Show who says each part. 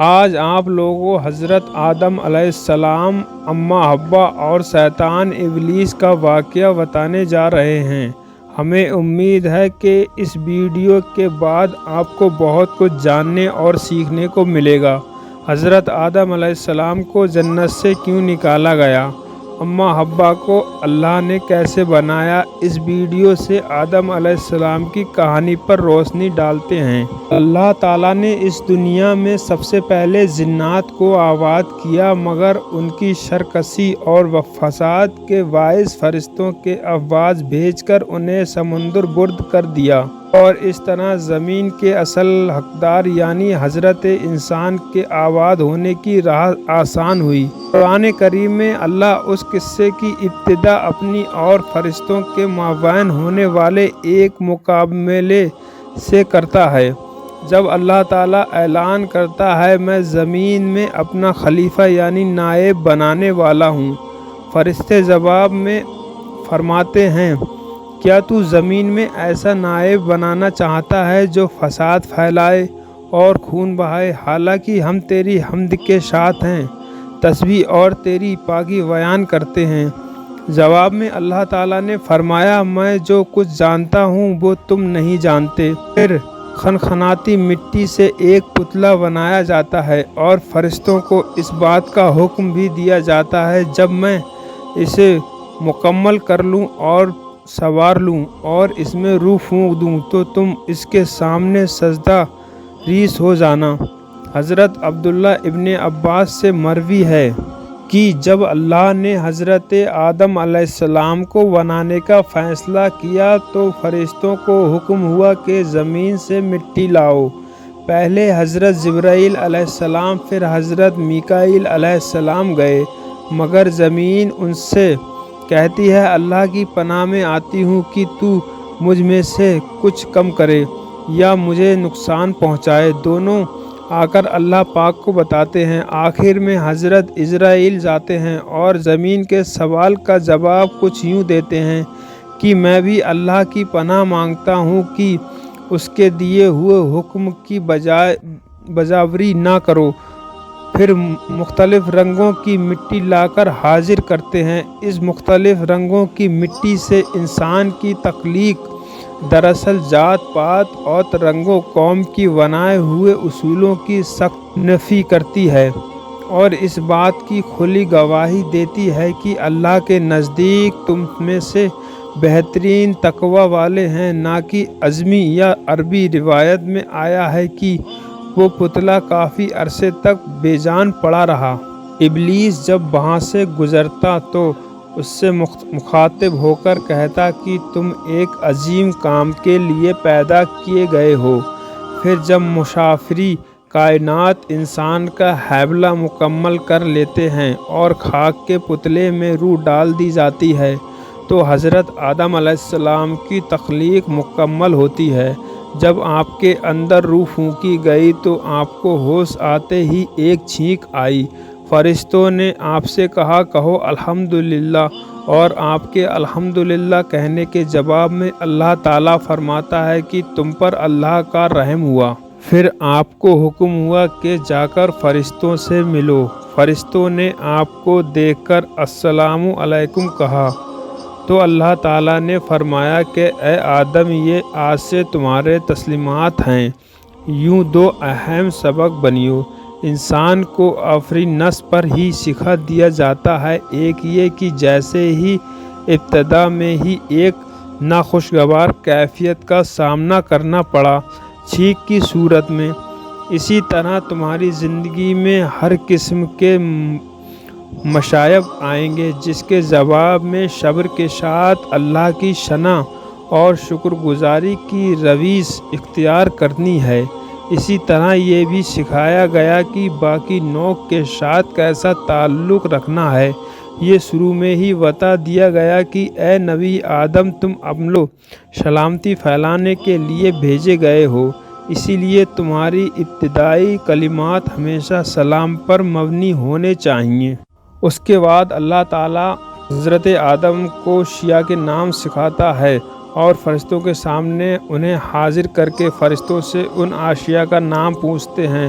Speaker 1: آج آپ لوگوں حضرت آدم علیہ السلام، اماں حوا اور شیطان ابلیس کا واقعہ بتانے جا رہے ہیں۔ ہمیں امید ہے کہ اس ویڈیو کے بعد آپ کو بہت کچھ جاننے اور سیکھنے کو ملے گا۔ حضرت آدم علیہ السلام کو جنت سے کیوں نکالا گیا؟ اماں حوا کو اللہ نے کیسے بنایا؟ اس ویڈیو سے آدم علیہ السلام کی کہانی پر روشنی ڈالتے ہیں۔ اللہ تعالیٰ نے اس دنیا میں سب سے پہلے جنات کو آباد کیا، مگر ان کی سرکشی اور فساد کے باعث فرشتوں کے افواج بھیج کر انہیں سمندر برد کر دیا، اور اس طرح زمین کے اصل حقدار یعنی حضرت انسان کے آباد ہونے کی راہ آسان ہوئی۔ قرآن کریم میں اللہ اس قصے کی ابتدا اپنی اور فرشتوں کے مابین ہونے والے ایک مقابلے سے کرتا ہے، جب اللہ تعالیٰ اعلان کرتا ہے، میں زمین میں اپنا خلیفہ یعنی نائب بنانے والا ہوں۔ فرشتے جواب میں فرماتے ہیں، کیا تو زمین میں ایسا نائب بنانا چاہتا ہے جو فساد پھیلائے اور خون بہائے؟ حالانکہ ہم تیری حمد کے ساتھ ہیں، تسبیح اور تیری پاکی بیان کرتے ہیں۔ جواب میں اللہ تعالیٰ نے فرمایا، میں جو کچھ جانتا ہوں وہ تم نہیں جانتے۔ پھر خنخناتی مٹی سے ایک پتلا بنایا جاتا ہے اور فرشتوں کو اس بات کا حکم بھی دیا جاتا ہے، جب میں اسے مکمل کر لوں اور سنوار لوں اور اس میں روح پھونک دوں تو تم اس کے سامنے سجدہ ریز ہو جانا۔ حضرت عبداللہ ابن عباس سے مروی ہے کہ جب اللہ نے حضرت آدم علیہ السلام کو بنانے کا فیصلہ کیا تو فرشتوں کو حکم ہوا کہ زمین سے مٹی لاؤ۔ پہلے حضرت جبرائیل علیہ السلام پھر حضرت میکائیل علیہ السلام گئے، مگر زمین ان سے کہتی ہے، اللہ کی پناہ میں آتی ہوں کہ تو مجھ میں سے کچھ کم کرے یا مجھے نقصان پہنچائے۔ دونوں آ کر اللہ پاک کو بتاتے ہیں۔ آخر میں حضرت عزرائیل جاتے ہیں اور زمین کے سوال کا جواب کچھ یوں دیتے ہیں کہ میں بھی اللہ کی پناہ مانگتا ہوں کہ اس کے دیے ہوئے حکم کی بجاوری نہ کرو۔ پھر مختلف رنگوں کی مٹی لا کر حاضر کرتے ہیں۔ اس مختلف رنگوں کی مٹی سے انسان کی تخلیق دراصل ذات پات اور رنگ و قوم کی بنائے ہوئے اصولوں کی سخت نفی کرتی ہے، اور اس بات کی کھلی گواہی دیتی ہے کہ اللہ کے نزدیک تم میں سے بہترین تقوی والے ہیں، نہ کہ اعظمی یا عربی روایت میں آیا ہے کہ وہ پتلا کافی عرصے تک بے جان پڑا رہا۔ ابلیس جب وہاں سے گزرتا تو اس سے مخاطب ہو کر کہتا کہ تم ایک عظیم کام کے لیے پیدا کیے گئے ہو۔ پھر جب مسافری کائنات انسان کا حوالہ مکمل کر لیتے ہیں اور خاک کے پتلے میں روح ڈال دی جاتی ہے تو حضرت آدم علیہ السلام کی تخلیق مکمل ہوتی ہے۔ جب آپ کے اندر روح پھونکی گئی تو آپ کو ہوش آتے ہی ایک چھینک آئی۔ فرشتوں نے آپ سے کہا، کہو الحمدللہ، اور آپ کے الحمدللہ کہنے کے جواب میں اللہ تعالیٰ فرماتا ہے کہ تم پر اللہ کا رحم ہوا۔ پھر آپ کو حکم ہوا کہ جا کر فرشتوں سے ملو۔ فرشتوں نے آپ کو دیکھ کر السلام علیکم کہا تو اللہ تعالیٰ نے فرمایا کہ اے آدم، یہ آج سے تمہارے تسلیمات ہیں۔ یوں دو اہم سبق بنیو انسان کو آفرینش پر ہی سکھا دیا جاتا ہے۔ ایک یہ کہ جیسے ہی ابتدا میں ہی ایک ناخوشگوار کیفیت کا سامنا کرنا پڑا چھینک کی صورت میں، اسی طرح تمہاری زندگی میں ہر قسم کے مصائب آئیں گے، جس کے جواب میں صبر کے ساتھ اللہ کی شناخت اور شکر گزاری کی روش اختیار کرنی ہے۔ اسی طرح یہ بھی سکھایا گیا کہ باقی نوع کے ساتھ کیسا تعلق رکھنا ہے۔ یہ شروع میں ہی بتا دیا گیا کہ اے نبی آدم، تم امن و سلامتی پھیلانے کے لیے بھیجے گئے ہو، اسی لیے تمہاری ابتدائی کلمات ہمیشہ سلام پر مبنی ہونے چاہیے۔ اس کے بعد اللہ تعالیٰ حضرت آدم کو شیعہ کے نام سکھاتا ہے اور فرشتوں کے سامنے انہیں حاضر کر کے فرشتوں سے ان اشیاء کا نام پوچھتے ہیں